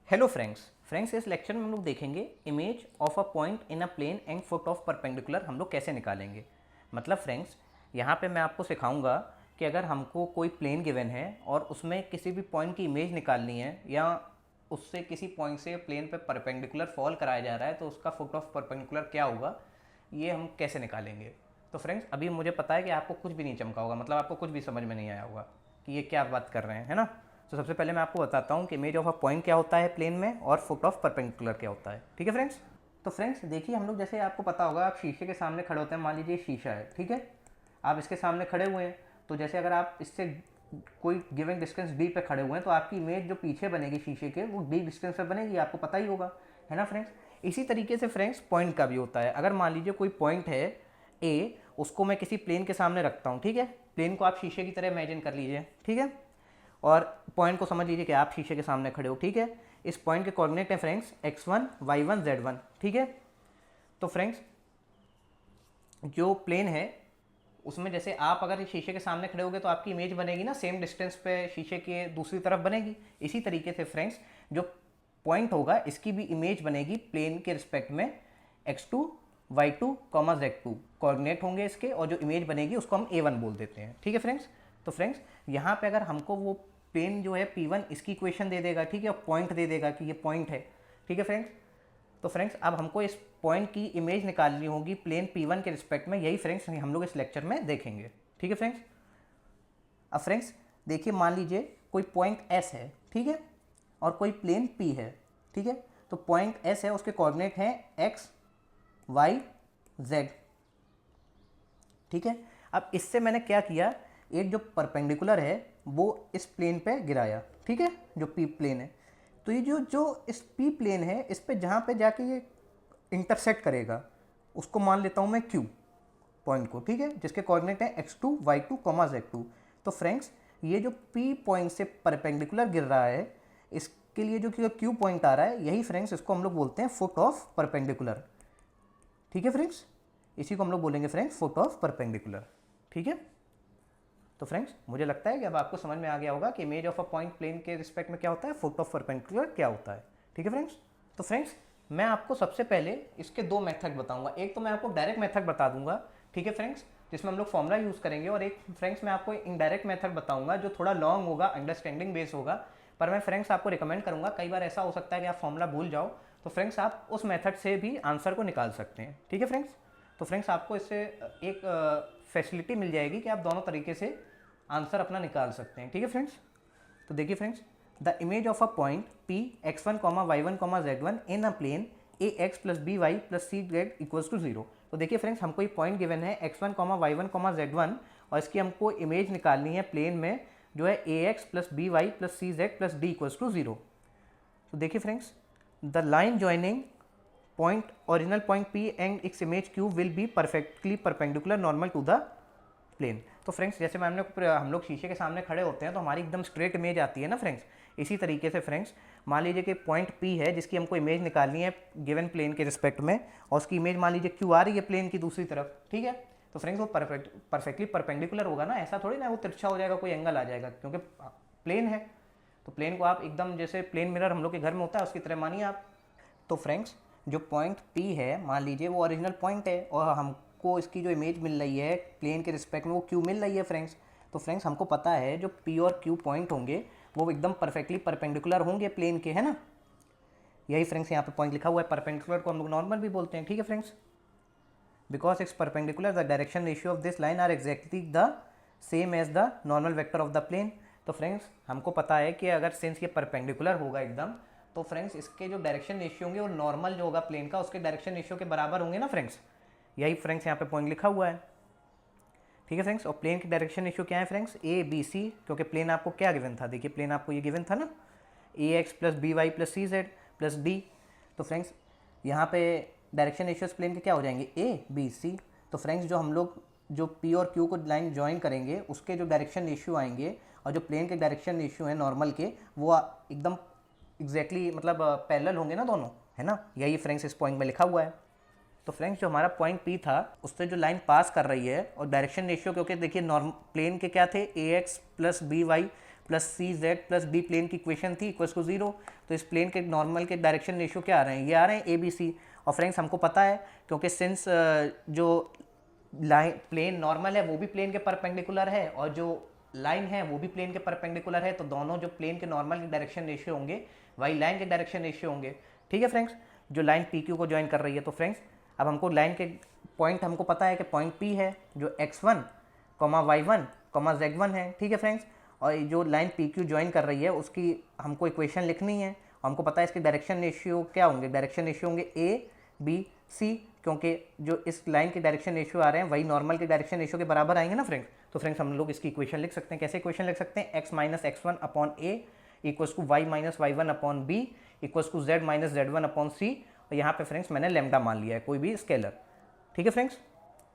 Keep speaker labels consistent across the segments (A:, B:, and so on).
A: Hello friends इस lecture में हम लोग देखेंगे image of a point in a plane and foot of perpendicular हम लोग कैसे निकालेंगे। मतलब फ्रेंड्स यहाँ पे मैं आपको सिखाऊंगा कि अगर हमको कोई प्लेन गिवन है और उसमें किसी भी पॉइंट की इमेज निकालनी है या उससे किसी पॉइंट से प्लेन पे परपेंडिकुलर फॉल कराया जा रहा है तो उसका फुट ऑफ परपेंडिकुलर क्या होगा, ये हम कैसे निकालेंगे। तो फ्रेंड्स अभी मुझे पता है कि आपको कुछ भी नहीं चमका होगा, मतलब आपको कुछ भी समझ में नहीं आया होगा कि ये क्या बात कर रहे हैं, है ना। तो सबसे पहले मैं आपको बताता हूँ कि इमेज ऑफ अ पॉइंट क्या होता है प्लेन में और फुट ऑफ परपेंडिकुलर क्या होता है। ठीक है फ्रेंड्स। तो फ्रेंड्स देखिए, हम लोग जैसे आपको पता होगा आप शीशे के सामने खड़े होते हैं, मान लीजिए शीशा है, ठीक है, आप इसके सामने खड़े हुए हैं। तो जैसे अगर आप इससे कोई गिवन डिस्टेंस डी पे खड़े हुए हैं तो आपकी इमेज जो पीछे बनेगी शीशे के वो डी डिस्टेंस पे बनेगी, आपको पता ही होगा, है ना फ्रेंड्स। इसी तरीके से फ्रेंड्स पॉइंट का भी होता है। अगर मान लीजिए कोई पॉइंट है ए, उसको मैं किसी प्लेन के सामने रखता हूँ, ठीक है, प्लेन को आप शीशे की तरह इमेजिन कर लीजिए, ठीक है, और पॉइंट को समझ लीजिए कि आप शीशे के सामने खड़े हो, ठीक है। इस पॉइंट के कोऑर्डिनेट है फ्रेंड्स x1 y1 z1, ठीक है। तो फ्रेंड्स जो प्लेन है उसमें जैसे आप अगर शीशे के सामने खड़े होगे तो आपकी इमेज बनेगी ना सेम डिस्टेंस पे शीशे के दूसरी तरफ बनेगी। इसी तरीके से फ्रेंड्स जो पॉइंट होगा इसकी भी इमेज बनेगी प्लेन के रिस्पेक्ट में x2 y2 z2 कोऑर्डिनेट होंगे इसके, और जो इमेज बनेगी उसको हम a1 बोल देते हैं, ठीक है फ्रेंड्स। तो फ्रेंड्स यहाँ पे अगर हमको वो प्लेन जो है p1 इसकी इक्वेशन दे देगा, ठीक है, और पॉइंट दे देगा कि ये पॉइंट है, ठीक है फ्रेंड्स। तो फ्रेंड्स अब हमको इस पॉइंट की इमेज निकालनी होगी प्लेन p1 के रिस्पेक्ट में, यही फ्रेंड्स हम लोग इस लेक्चर में देखेंगे, ठीक है फ्रेंड्स। अब फ्रेंड्स देखिए, मान लीजिए कोई पॉइंट s है, ठीक है, और कोई प्लेन p है, ठीक है। तो पॉइंट s है, उसके कोऑर्डिनेट हैं x y z, ठीक है। अब इससे मैंने क्या किया, एक जो परपेंडिकुलर है वो इस प्लेन पे गिराया, ठीक है, जो p प्लेन है। तो ये जो जो इस p प्लेन है इस पे जहाँ पे जाके ये इंटरसेक्ट करेगा उसको मान लेता हूँ मैं q पॉइंट को, ठीक है, जिसके कोऑर्डिनेट है x2 y2 z2। तो फ्रेंड्स ये जो p पॉइंट से परपेंडिकुलर गिर रहा है इसके लिए जो q पॉइंट आ रहा है, यही फ्रेंड्स इसको हम लोग बोलते हैं फुट ऑफ परपेंडिकुलर, ठीक है फ्रेंड्स। इसी को हम लोग बोलेंगे फ्रेंड्स फुट ऑफ परपेंडिकुलर, ठीक है। तो फ्रेंड्स मुझे लगता है कि अब आपको समझ में आ गया होगा कि image of a point plane के रिस्पेक्ट में क्या होता है, फुट ऑफ परपेंडिकुलर क्या होता है, ठीक है फ्रेंड्स। तो फ्रेंड्स मैं आपको सबसे पहले इसके दो मेथड बताऊंगा। एक तो मैं आपको डायरेक्ट मेथड बता दूंगा, ठीक है फ्रेंड्स, जिसमें हम लोग फॉर्मूला यूज़ करेंगे, और एक फ्रेंड्स मैं आपको इनडायरेक्ट मेथड बताऊंगा जो थोड़ा लॉन्ग होगा, अंडरस्टैंडिंग बेस होगा। पर मैं फ्रेंड्स आपको रिकमेंड करूंगा, कई बार ऐसा हो सकता है कि आप फॉर्मूला भूल जाओ, तो फ्रेंड्स आप उस मेथड से भी आंसर को निकाल सकते हैं, ठीक है फ्रेंड्स। तो फ्रेंड्स आपको इससे एक फैसिलिटी मिल जाएगी कि आप दोनों तरीके से आंसर अपना निकाल सकते हैं, ठीक है फ्रेंड्स। तो देखिए friends, the image of a point p x1 y1 z1 in a plane ax plus B Y plus C Z equals to 0। तो देखिए फ्रेंड्स हमको ये पॉइंट गिवन है x1 y1 z1 और इसकी हमको इमेज निकालनी है प्लेन में जो है ax plus B Y plus C Z plus D equals to 0। तो देखिए friends, the line joining point original point p and its image q will be perfectly perpendicular normal to the plane. तो friends जैसे मैं हम लोग शीशे के सामने खड़े होते हैं तो हमारी एकदम स्ट्रेट इमेज आती है ना फ्रेंड्स। इसी तरीके से फ्रेंड्स मान लीजिए कि पॉइंट P है जिसकी हमको इमेज निकालनी है गिवन प्लेन के रिस्पेक्ट में, और उसकी इमेज मान लीजिए Q आ रही है प्लेन की दूसरी तरफ, ठीक है। तो फ्रेंड्स वो परफेक्टली परपेंडिकुलर होगा ना, ऐसा थोड़ी ना वो तिरछा हो जाएगा, कोई एंगल आ जाएगा, क्योंकि प्लेन है। तो प्लेन को आप एकदम जैसे प्लेन मिरर हम लोग के घर में होता है उसकी तरह मानिए आप। तो फ्रेंड्स जो पॉइंट P है मान लीजिए वो ओरिजिनल पॉइंट है और हमको इसकी जो इमेज मिल रही है प्लेन के रिस्पेक्ट में वो Q मिल रही है फ्रेंड्स। तो फ्रेंड्स हमको पता है जो P और Q पॉइंट होंगे वो एकदम परफेक्टली परपेंडिकुलर होंगे प्लेन के, है ना। यही फ्रेंड्स यहाँ पे पॉइंट लिखा हुआ है, परपेंडिकुलर को हम लोग नॉर्मल भी बोलते हैं, ठीक है friends. Because it's perpendicular the direction ratio of this line are exactly the same as the normal vector of the plane. तो फ्रेंड्स हमको पता है कि अगर सिंस ये परपेंडिकुलर होगा एकदम, तो फ्रेंड्स इसके जो डायरेक्शन रेशियो होंगे वो नॉर्मल जो होगा प्लेन का उसके डायरेक्शन रेशियो के बराबर होंगे ना फ्रेंड्स। यही फ्रेंड्स यहाँ पे पॉइंट लिखा हुआ है, ठीक है फ्रेंड्स। और प्लेन की डायरेक्शन रेशियो क्या है फ्रेंड्स, ए बी सी, क्योंकि प्लेन आपको क्या गिवन था, देखिए प्लेन आपको ये गिवन था ना, A X plus B Y plus C Z plus D. तो फ्रेंड्स यहाँ पे डायरेक्शन रेशियोज प्लेन के क्या हो जाएंगे, ए बी सी। तो फ्रेंड्स जो हम लोग जो पी और क्यू को लाइन ज्वाइन करेंगे उसके जो डायरेक्शन रेशियो आएंगे और जो प्लेन के डायरेक्शन रेशियो है नॉर्मल के वो एकदम एग्जैक्टली मतलब पैरेलल होंगे ना दोनों, है ना। यही फ्रेंड्स इस पॉइंट में लिखा हुआ है। तो फ्रेंड्स जो हमारा पॉइंट P था उससे जो लाइन पास कर रही है और डायरेक्शन रेशियो, क्योंकि देखिए नॉर्मल प्लेन के क्या थे, A X plus B Y plus C Z plus B plane की इक्वेशन थी इक्वल्स टू 0। तो इस प्लेन के नॉर्मल के डायरेक्शन रेशियो क्या आ रहे हैं, ये आ रहे हैं ए बी सी। और फ्रेंड्स हमको पता है क्योंकि सिंस जो लाइन प्लेन नॉर्मल है वो भी प्लेन के परपेंडिकुलर है और जो लाइन है वो भी प्लेन के परपेंडिकुलर है, तो दोनों जो प्लेन के नॉर्मल के डायरेक्शन रेशियो होंगे वही लाइन के डायरेक्शन रेशियो होंगे। ठीक है फ्रेंड्स, जो लाइन पी क्यू को ज्वाइन कर रही है। तो फ्रेंड्स अब हमको लाइन के पॉइंट हमको पता है कि पॉइंट पी है जो x1, y1, z1 है। ठीक है फ्रेंड्स, और जो लाइन पी क्यू ज्वाइन कर रही है उसकी हमको इक्वेशन लिखनी है और हमको पता है इसके डायरेक्शन रेशियो क्या होंगे, डायरेक्शन रेशियो होंगे ए बी सी, क्योंकि जो इस लाइन के डायरेक्शन रेशियो आ रहे हैं वही नॉर्मल के डायरेक्शन रेशियो के बराबर आएंगे ना फ्रेंड्स। तो फ्रेंड्स हम लोग इसकी इक्वेशन लिख सकते हैं। कैसे इक्वेशन लिख सकते हैं, x minus x1 upon A equals to y minus y1 upon B equals to z minus z1 upon C. और यहाँ पे फ्रेंड्स मैंने लैम्डा मान लिया है, कोई भी स्केलर। ठीक है फ्रेंड्स,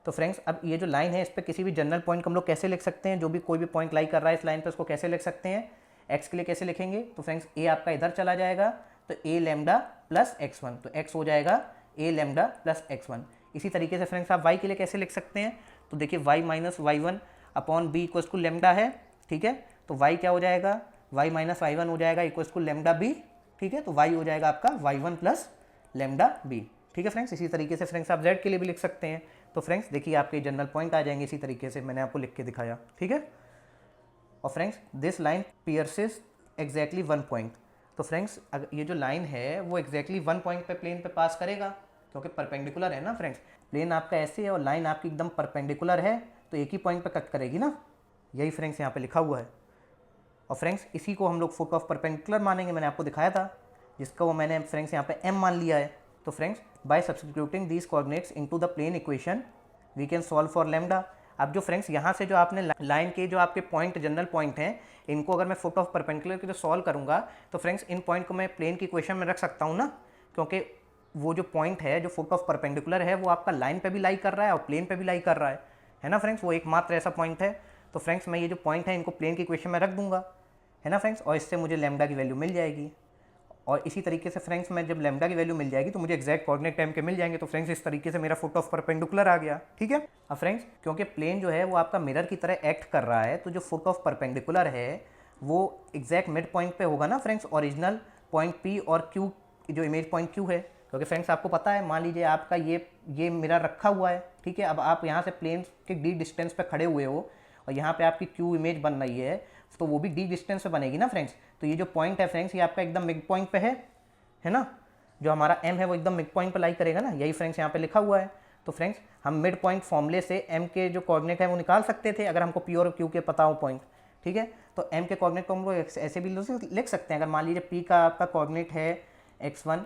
A: तो फ्रेंड्स अब ये जो लाइन है इस पर किसी भी जनरल पॉइंट को हम लोग कैसे लिख सकते हैं, जो भी कोई भी पॉइंट लाई कर रहा है इस लाइन पर उसको कैसे लिख सकते हैं। x के लिए कैसे लिखेंगे, तो फ्रेंड्स a आपका इधर चला जाएगा तो a लैम्डा प्लस x1, तो x हो जाएगा a लैम्डा प्लस x1। इसी तरीके से फ्रेंड्स आप y के लिए कैसे लिख सकते हैं, तो देखिए y minus y1 upon B equals to lambda है। ठीक है, तो y क्या हो जाएगा, y माइनस y1 हो जाएगा इक्वल्स टू लैम्डा बी। ठीक है, तो y हो जाएगा आपका y1 प्लस लैम्डा बी। ठीक है फ्रेंड्स, इसी तरीके से फ्रेंड्स आप z के लिए भी लिख सकते हैं। तो फ्रेंड्स देखिए आपके जनरल पॉइंट आ जाएंगे इसी तरीके से मैंने आपको लिख के दिखाया। ठीक है, और friends this line pierces exactly one point. तो फ्रेंड्स ये जो लाइन है वो एग्जैक्टली वन पॉइंट पे प्लेन पे पास करेगा क्योंकि परपेंडिकुलर है ना फ्रेंड्स। प्लेन आपका ऐसे है और लाइन आपकी एकदम परपेंडिकुलर है तो एक ही पॉइंट पे कट करेगी ना, यही फ्रेंड्स यहाँ पे लिखा हुआ है। और फ्रेंड्स इसी को हम लोग फुट ऑफ परपेंडिकुलर मानेंगे, मैंने आपको दिखाया था, जिसका वो मैंने फ्रेंड्स यहाँ पे m मान लिया है। तो friends by substituting these coordinates into the plane equation we can solve for lambda. अब जो फ्रेंड्स यहाँ से जो आपने लाइन के जो आपके पॉइंट जनरल पॉइंट हैं इनको अगर मैं फुट ऑफ परपेंडिकुलर के जो सॉल्व करूँगा तो फ्रेंड्स इन पॉइंट को मैं प्लेन की इक्वेशन में रख सकता हूँ ना, क्योंकि वो जो पॉइंट है जो फुट ऑफ परपेंडिकुलर है वो आपका लाइन पे भी लाई कर रहा है और प्लेन पे भी लाई कर रहा है ना फ्रेंड्स, वो एकमात्र ऐसा पॉइंट है। तो फ्रेंड्स मैं ये जो पॉइंट है इनको प्लेन की इक्वेशन में रख दूंगा, है ना फ्रेंड्स, और इससे मुझे लैम्डा की वैल्यू मिल जाएगी। और इसी तरीके से फ्रेंड्स मैं जब लैम्डा की वैल्यू मिल जाएगी तो मुझे एक्जैक्ट कोऑर्डिनेट टाइम के मिल जाएंगे। तो फ्रेंड्स इस तरीके से मेरा फुट ऑफ परपेंडिकुलर आ गया। ठीक है, अब फ्रेंड्स क्योंकि प्लेन जो है वो आपका मिरर की तरह एक्ट कर रहा है तो जो फुट ऑफ परपेंडिकुलर है वो एग्जैक्ट मिड पॉइंट पे होगा ना फ्रेंड्स, ओरिजिनल पॉइंट पी और क्यू जो इमेज पॉइंट क्यू है। क्योंकि फ्रेंड्स आपको पता है, मान लीजिए आपका ये मिरर रखा हुआ है। ठीक है, अब आप यहाँ से प्लेन के डी डिस्टेंस पे खड़े हुए हो और यहाँ पे आपकी क्यू इमेज बन रही है तो वो भी डी डिस्टेंस पे बनेगी ना फ्रेंड्स। तो ये जो पॉइंट है फ्रेंड्स ये आपका एकदम मिड पॉइंट पे है ना, जो हमारा m है वो एकदम मिड पॉइंट पे लाई करेगा ना, यही फ्रेंड्स यहाँ पे लिखा हुआ है। तो फ्रेंड्स हम मिड पॉइंट फॉर्मूले से m के जो कोऑर्डिनेट है वो निकाल सकते थे अगर हमको p और q के पता हो पॉइंट। ठीक है, तो m के कोऑर्डिनेट को हम लोग ऐसे भी लिख सकते हैं। अगर मान लीजिए p का आपका कोऑर्डिनेट है x1,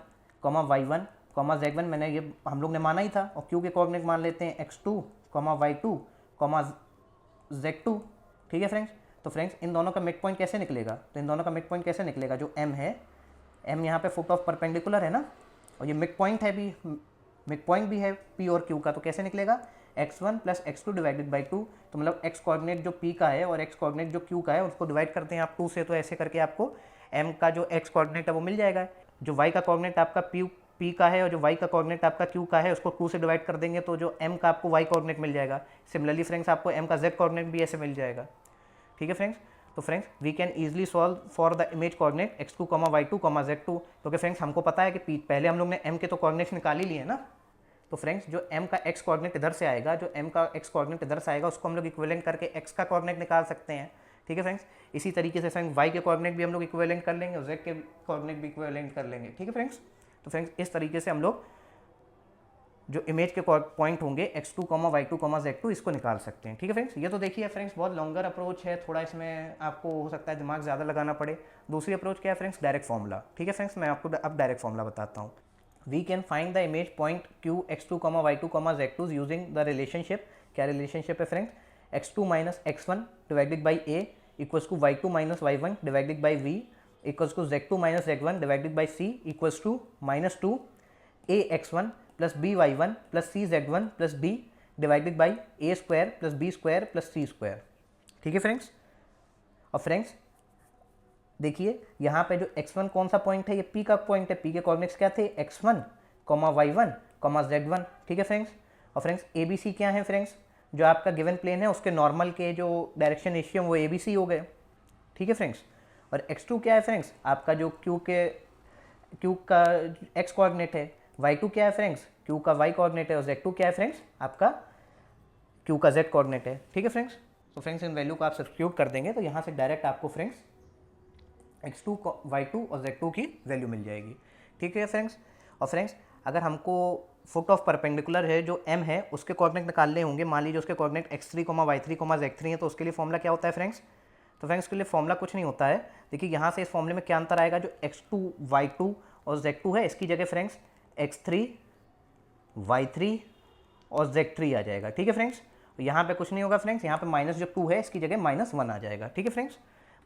A: y1, z1, मैंने ये हम लोग ने माना ही था, और q के कोऑर्डिनेट मान लेते हैं x2, y2, z2। ठीक है फ्रेंड्स, तो फ्रेंड्स इन दोनों का मिड पॉइंट कैसे निकलेगा, तो इन दोनों का मिड पॉइंट कैसे निकलेगा, जो m है, m यहाँ पे फुट ऑफ परपेंडिकुलर है ना, और ये मिड पॉइंट है भी, मिड पॉइंट भी है p और q का, तो कैसे निकलेगा x1 plus x2 divided by 2। तो मतलब x कोऑर्डिनेट जो p का है और x कोऑर्डिनेट जो q का है उसको डिवाइड करते हैं आप 2 से, तो ऐसे करके आपको m का जो x कोऑर्डिनेट है वो मिल जाएगा। जो y का कोऑर्डिनेट आपका p का है और जो y का कोऑर्डिनेट आपका q का है उसको 2 से डिवाइड कर देंगे तो जो m का आपको y कोऑर्डिनेट मिल जाएगा। सिमिलरली फ्रेंड्स आपको m का z कोऑर्डिनेट भी ऐसे मिल जाएगा। ठीक है फ्रेंड्स, तो friends we can easily solve for the image coordinate x2, y2, z2, क्योंकि फ्रेंड्स हमको पता है कि पहले हम लोग ने m के तो कोऑर्डिनेट्स निकाल ही लिए ना। तो फ्रेंड्स जो m का x कोऑर्डिनेट इधर से आएगा, जो m का x कोऑर्डिनेट इधर से आएगा उसको हम लोग इक्विवेलेंट करके x का कोऑर्डिनेट निकाल सकते हैं। ठीक है फ्रेंड्स, इसी तरीके से फ्रेंड्स y के कोऑर्डिनेट भी हम लोग इक्विवेलेंट कर लेंगे और z के कोऑर्डिनेट भी इक्विवेलेंट कर लेंगे। ठीक है फ्रेंड्स, तो फ्रेंड्स इस तरीके से हम लोग जो इमेज के पॉइंट होंगे x2, y2, z2 इसको निकाल सकते हैं। ठीक है फ्रेंड्स, ये तो देखिए फ्रेंड्स बहुत लॉन्गर अप्रोच है, थोड़ा इसमें आपको हो सकता है दिमाग ज़्यादा लगाना पड़े। दूसरी अप्रोच क्या है फ्रेंड्स, डायरेक्ट फॉर्मूला। ठीक है फ्रेंड्स, मैं आपको अब डायरेक्ट फॉर्मूला बताता हूँ। We can find the image point q x2, y2, z2 using the relationship. क्या रिलेशनशिप है friends, x2 minus x1 divided by a equals to y2 minus y1 divided by v equals to z2 minus z1 divided by c equals to -2 a x1 plus b y1 plus c z1 plus b divided by a square plus b square plus c square. ठीक है friends, और friends देखिए यहाँ पे जो x1 कौन सा point है, ये p का पॉइंट है। p के कोऑर्डिनेट्स क्या थे, x1, y1, z1। ठीक है फ्रेंड्स, और फ्रेंड्स ए बी सी क्या है फ्रेंड्स, जो आपका गिवन प्लेन है उसके नॉर्मल के जो डायरेक्शन रेशियो वो ए बी सी हो गए। ठीक है फ्रेंड्स। और x2 क्या है फ्रेंड्स, आपका जो क्यू का x कोऑर्डिनेट है, y2 क्या है फ्रेंड्स, क्यू का y कोऑर्डिनेट है, और z2 क्या है फ्रेंड्स, आपका क्यू का z कोऑर्डिनेट है। ठीक है फ्रेंड्स। तो फ्रेंड्स इन वैल्यू को आप सब्स्टिट्यूट कर देंगे तो यहाँ से डायरेक्ट आपको फ्रेंड्स x2, y2 और z2 की वैल्यू मिल जाएगी। ठीक है फ्रेंड्स। और फ्रेंड्स अगर हमको फुट ऑफ परपेंडिकुलर है जो m है उसके कोऑर्डिनेट निकालने होंगे, मान लीजिए उसके कोऑर्डिनेट x3, y3, z3 है, तो उसके लिए फॉर्मूला क्या होता है फ्रेंड्स। तो फ्रेंड्स के लिए फॉर्मूला कुछ नहीं होता है। देखिए यहाँ से इस फॉर्मूले में क्या अंतर आएगा, जो x2, y2 और z2 है इसकी जगह फ्रेंड्स x3, y3 और z3 आ जाएगा। ठीक है फ्रेंड्स। तो यहाँ पे कुछ नहीं होगा फ्रेंड्स, यहाँ पे माइनस जो 2 है इसकी जगह -1 आ जाएगा। ठीक है फ्रेंड्स।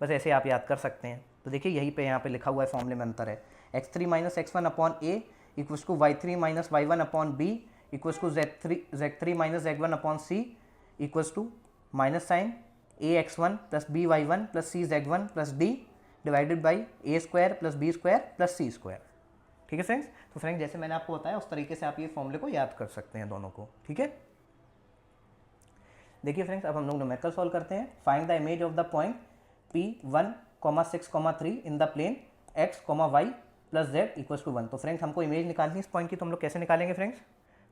A: बस ऐसे आप याद कर सकते हैं। तो देखिए यहीं पे यहाँ पे लिखा हुआ है फॉर्मूले में अंतर है, x3 - x1 upon a equals to y3 - y1 upon b equals to z3 - z1 upon c equals to minus sign ax1 plus by1 plus cz1 plus d divided by a square plus b square plus c square. ठीक है friends. तो friends जैसे मैंने आपको बताया उस तरीके से आप ये फॉर्मूले को याद कर सकते हैं दोनों को। ठीक है। देखिए फ्रेंड्स अब हम लोग न्यूमेरिकल सॉल्व करते हैं। Find the image of the point P1, 6, 3 in the plane x, y plus z equals to 1। तो फ्रेंड्स हमको इमेज निकालनी है इस पॉइंट की, तो हम लोग कैसे निकालेंगे फ्रेंड्स।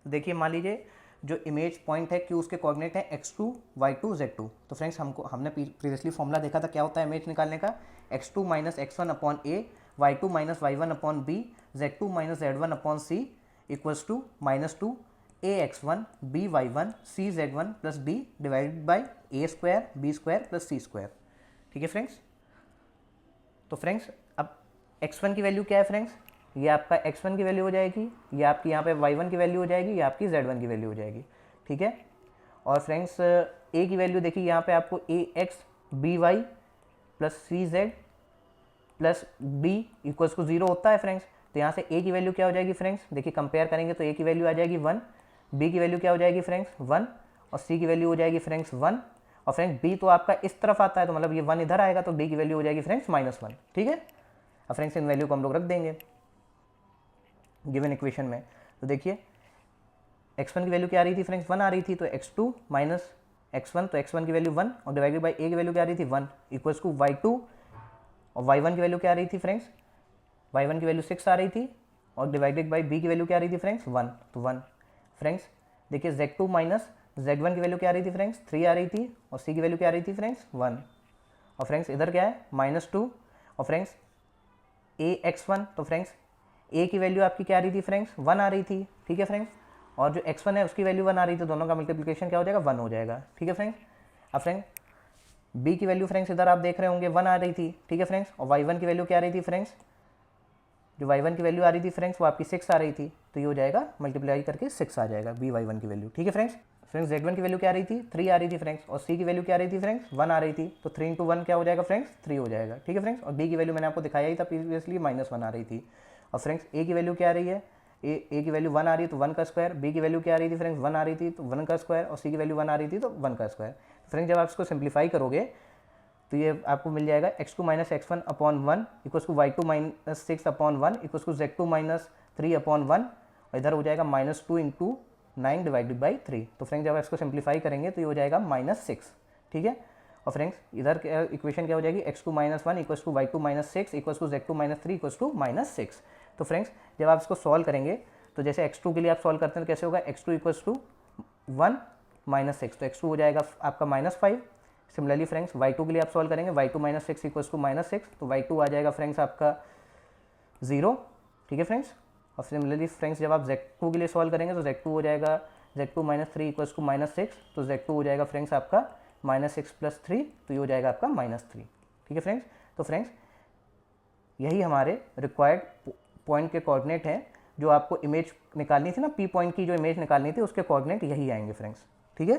A: तो देखिए मान लीजिए जो इमेज पॉइंट है Q उसके कोऑर्डिनेट है x2, y2, z2। तो फ्रेंड्स हमने प्रीवियसली फॉर्मूला देखा था क्या होता है इमेज निकालने का, x2 - x1 upon a, y2 - y1 upon b, z2 - z1 upon c equals to -2 ax1 by1 cz1 plus d divided by a square b square plus c square. ठीक है friends. तो फ्रेंड्स अब x1 की value क्या है friends, ये आपका x1 की वैल्यू हो जाएगी, ये आपकी यहाँ पे y1 की वैल्यू हो जाएगी, ये आपकी z1 की वैल्यू हो जाएगी। ठीक है। और फ्रेंड्स a की वैल्यू देखिए यहाँ पे आपको ax by plus cz plus d equals to 0 होता है फ्रेंड्स। तो यहाँ से a की वैल्यू क्या हो जाएगी फ्रेंड्स, देखिए कंपेयर करेंगे तो a की वैल्यू आ जाएगी 1, b की वैल्यू क्या हो जाएगी फ्रेंड्स 1, और c की वैल्यू हो जाएगी फ्रेंड्स 1, और फ्रेंड्स b तो आपका इस तरफ आता है तो मतलब ये 1 इधर आएगा तो d की वैल्यू हो जाएगी फ्रेंड्स -1। ठीक है। अब फ्रेंड्स इन वैल्यू को हम लोग रख देंगे गिवन इक्वेशन में। तो देखिए x1 की वैल्यू क्या आ रही थी फ्रेंड्स 1 आ रही थी, तो x2 माइनस x1, तो x1 की वैल्यू 1 और डिवाइडेड बाई a की वैल्यू क्या आ रही थी 1 इक्वल्स टू y2, और y1 की वैल्यू क्या आ रही थी फ्रेंड्स, y1 की वैल्यू 6 आ रही थी, और डिवाइडेड बाई b की वैल्यू क्या आ रही थी फ्रेंड्स 1, तो 1। फ्रेंड्स देखिए z2 माइनस z1 की वैल्यू क्या आ रही थी फ्रेंड्स 3 आ रही थी, और c की वैल्यू क्या आ रही थी फ्रेंड्स 1, और फ्रेंड्स इधर क्या है -2, और फ्रेंड्स ax1, तो फ्रेंड्स a की वैल्यू आपकी क्या आ रही थी फ्रेंड्स 1 आ रही थी। ठीक है फ्रेंड्स। और जो x1 है उसकी वैल्यू 1 आ रही थी, दोनों का मल्टीप्लिकेशन क्या हो जाएगा 1 हो जाएगा। ठीक है फ्रेंड्स। अब फ्रेंड्स b की वैल्यू फ्रेंड्स इधर आप देख रहे होंगे 1 आ रही थी। ठीक है फ्रेंड्स। और y1 की वैल्यू क्या आ रही थी फ्रेंड्स, जो y1 की वैल्यू आ रही थी फ्रेंड्स वो आपकी 6 आ रही थी, तो ये हो जाएगा मल्टीप्लाई करके 6 आ जाएगा by1 की वैल्यू। ठीक है फ्रेंड्स। फ्रेंड्स z1 की वैल्यू क्या आ रही थी 3 आ रही थी फ्रेंड्स, और c की वैल्यू क्या आ रही थी फ्रेंड्स 1 आ रही थी, तो 3 × 1 क्या हो जाएगा फ्रेंड्स 3 हो जाएगा। ठीक है फ्रेंड्स। और b की वैल्यू मैंने आपको दिखाया ही था प्रीवियसली -1 आ रही थी। और फ्रेंड्स a की वैल्यू क्या आ रही है, a की वैल्यू 1 आ रही है तो 1 का स्क्वायर, b की वैल्यू क्या आ रही थी फ्रेंड्स 1 आ रही थी तो 1 का स्क्वायर, और c की वैल्यू 1 आ रही थी तो 1 का स्क्वायर। फ्रेंड्स जब आप इसको सिंप्लीफाई करोगे तो ये आपको मिल जाएगा x2 - x1 upon 1 equals to y2 - 6 upon 1 equals to z2 - 3 upon 1, और इधर हो जाएगा -2 × 9 डिवाइडेड बाई 3। तो फ्रेंड्स जब आप इसको सिंप्लीफाई करेंगे तो ये हो जाएगा -6। ठीक है। और फ्रेंड्स इधर इक्वेशन क्या हो जाएगी x2 - 1 equals to y2 - 6 equals to z2 - 3 equals to -6। तो फ्रेंड्स जब आप इसको सॉल्व करेंगे तो जैसे x2 के लिए आप सॉल्व करते हैं तो कैसे होगा, x2 इक्वल्स टू 1 - 6, तो x2 हो जाएगा आपका -5। सिमिलरली फ्रेंड्स y2 के लिए आप सॉल्व करेंगे, y2 - 6 इक्वल्स टू -6, तो y2 आ जाएगा फ्रेंड्स आपका 0। ठीक है फ्रेंड्स। और सिमिलरली फ्रेंड्स जब आप z2 के लिए सॉल्व करेंगे तो z2 हो जाएगा z2 - 3 इक्वल्स टू -6, तो z2 हो जाएगा फ्रेंड्स आपका -6 + 3, तो ये हो जाएगा आपका -3। ठीक है फ्रेंड्स। तो फ्रेंड्स यही हमारे रिक्वायर्ड पॉइंट के कोऑर्डिनेट हैं, जो आपको इमेज निकालनी थी ना, पी पॉइंट की जो इमेज निकालनी थी उसके कोऑर्डिनेट यही आएंगे फ्रेंड्स। ठीक है।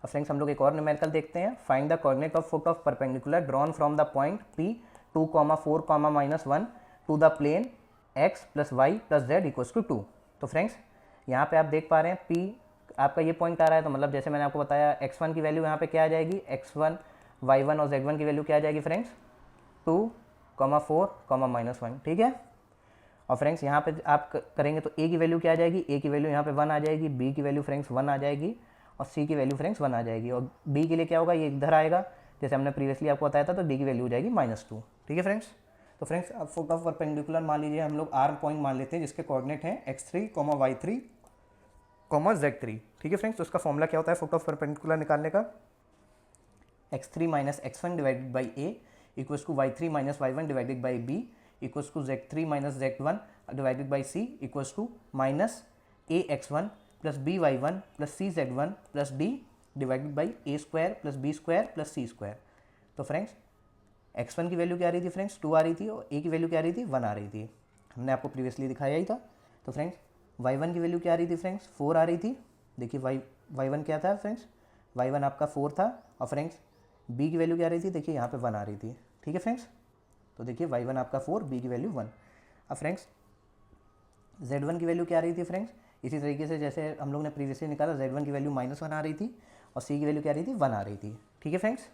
A: अब फ्रेंड्स हम लोग एक और न्यूमेरिकल देखते हैं। Find the coordinate of foot of perpendicular drawn from the point P 2, 4, -1 to the plane x + y + z equals to 2। तो फ्रेंड्स यहाँ पे आप देख पा रहे हैं P आपका ये पॉइंट आ रहा है, तो मतलब जैसे मैंने आपको बताया x1 की वैल्यू यहाँ पे क्या आ जाएगी, x1, y1 और z1 की वैल्यू क्या आ जाएगी फ्रेंड्स 2, 4, -1। ठीक है। और फ्रेंड्स यहाँ पे आप करेंगे तो a की वैल्यू क्या आ जाएगी, a की वैल्यू यहाँ पे 1 आ जाएगी, b की वैल्यू फ्रेंड्स 1 आ जाएगी, और c की वैल्यू फ्रेंड्स 1 आ जाएगी, और d के लिए क्या होगा, ये इधर आएगा जैसे हमने प्रीवियसली आपको बताया था, तो डी की वैल्यू हो जाएगी -2। ठीक है फ्रेंड्स। तो फ्रेंड्स अब फुट ऑफ परपेंडिकुलर मान लीजिए हम लोग आर पॉइंट मान लेते हैं जिसके कोऑर्डिनेट हैं x3, y3, z3। ठीक है फ्रेंड्स। तो उसका फॉर्मूला क्या होता है फुट ऑफ परपेंडिकुलर निकालने का? x3 - x1 divided by a equals to y3 - y1 divided by b equals to z3 - z1 divided by c equals to -ax1 plus by1 plus cz1 plus d divided by a square plus b square plus c square. तो friends x1 की value क्या आ रही थी friends? 2 आ रही थी, और a की value क्या आ रही थी? 1 आ रही थी। हमने आपको प्रीवियसली दिखाया ही था। तो फ्रेंड्स y1 की वैल्यू क्या आ रही थी फ्रेंड्स? 4 आ रही थी। देखिए y1 क्या था फ्रेंड्स? y1 आपका 4 था। और फ्रेंड्स b की वैल्यू क्या आ रही थी? देखिए यहाँ पे 1 आ रही थी। ठीक है फ्रेंड्स। तो देखिए y1 आपका 4, b की वैल्यू 1। अब फ्रेंड्स z1 की वैल्यू क्या आ रही थी फ्रेंड्स? इसी तरीके से जैसे हम लोग ने प्रीवियसली निकाला, z1 की वैल्यू -1 आ रही थी और c की वैल्यू क्या आ रही थी? 1 आ रही थी। ठीक है फ्रेंड्स।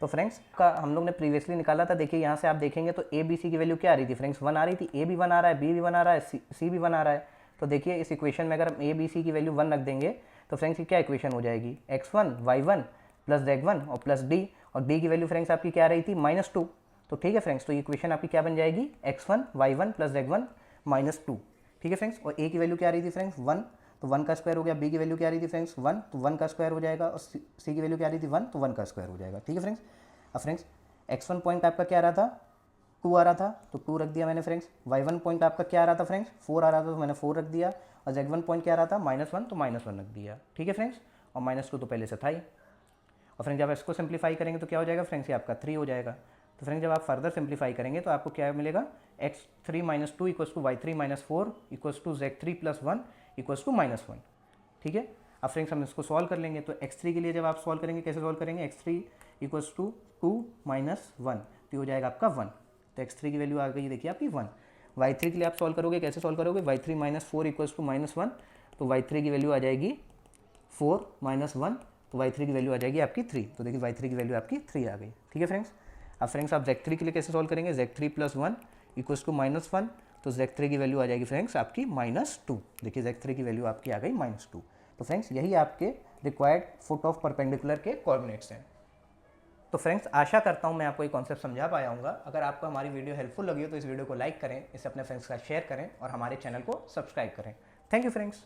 A: तो फ्रेंड्स का हम लोग ने प्रीवियसली निकाला था। देखिए यहाँ से आप देखेंगे तो ए बी सी की वैल्यू क्या आ रही थी फ्रेंड्स? 1 आ रही थी। ए भी 1 आ रहा है, बी भी 1 आ रहा है, सी भी 1 आ रहा है। तो देखिए इस इक्वेशन में अगर हम ए बी सी की वैल्यू 1 रख देंगे तो फ्रेंड्स ये क्या इक्वेशन हो जाएगी? x1 y1 प्लस z1 और प्लस d, और d की वैल्यू फ्रेंड्स आपकी क्या आ रही थी? -2। तो ठीक है फ्रेंड्स। तो ये इक्वेशन आपकी क्या बन जाएगी? x1 y1 plus z1 -2। ठीक है फ्रेंड्स। और a की वैल्यू क्या आ रही थी फ्रेंड्स? 1, तो 1 का स्क्वायर हो गया। b की वैल्यू क्या आ रही थी फ्रेंड्स? 1, तो 1 का स्क्वायर हो जाएगा। और c की वैल्यू क्या आ रही थी? 1, तो 1 का स्क्वायर हो जाएगा। ठीक है फ्रेंड्स। अब फ्रेंड्स x1 पॉइंट आपका क्या आ रहा था? 2 आ रहा था, तो 2 रख दिया मैंने फ्रेंड्स। y1 पॉइंट आपका क्या आ रहा था फ्रेंड्स? 4 आ रहा था, तो मैंने 4 रख दिया। और z1 पॉइंट क्या आ रहा था? -1, तो -1 रख दिया। ठीक है फ्रेंड्स। और -2 तो पहले से था ही। और फ्रेंड्स जब इसको सिंप्लीफाई करेंगे तो क्या हो जाएगा फ्रेंड्स? ये आपका 3 हो जाएगा। तो फ्रेंड्स जब आप फर्दर सिंप्लीफाई करेंगे तो आपको क्या मिलेगा? x3 - 2 equals to y3 - 4 equals to z3 + 1 equals to -1। ठीक है। अब फ्रेंड्स हम इसको सॉल्व कर लेंगे। तो x3 के लिए जब आप सॉल्व करेंगे, कैसे सॉल्व करेंगे? x3 इक्वल्स टू 2 - 1, तो हो जाएगा आपका 1। तो x3 की वैल्यू आ गई देखिए आपकी 1। y3 के लिए आप सॉल्व करोगे, कैसे सॉल्व करोगे? y3 - 4 इक्वल्स टू -1, तो y3 की वैल्यू आ जाएगी 4 - 1, तो y3 की वैल्यू आ जाएगी आपकी 3। तो देखिए y3 की वैल्यू आपकी 3 आ गई। ठीक है फ्रेंड्स। अब फ्रेंड्स आप z3 के लिए कैसे सॉल्व करेंगे? z3 + 1 इक्वल्स टू -1, तो z3 की वैल्यू आ जाएगी फ्रेंड्स आपकी -2। देखिए z3 की वैल्यू आपकी आ गई -2। तो फ्रेंड्स यही आपके रिक्वायर्ड फुट ऑफ परपेंडिकुलर के कोऑर्डिनेट्स हैं। तो फ्रेंड्स आशा करता हूँ मैं आपको ये कॉन्सेप्ट समझा पाया हूँगा। अगर आपको हमारी वीडियो हेल्पफुल लगी हो तो इस वीडियो को लाइक करें, इसे अपने फ्रेंड्स के साथ शेयर करें और हमारे चैनल को सब्सक्राइब करें। Thank you friends.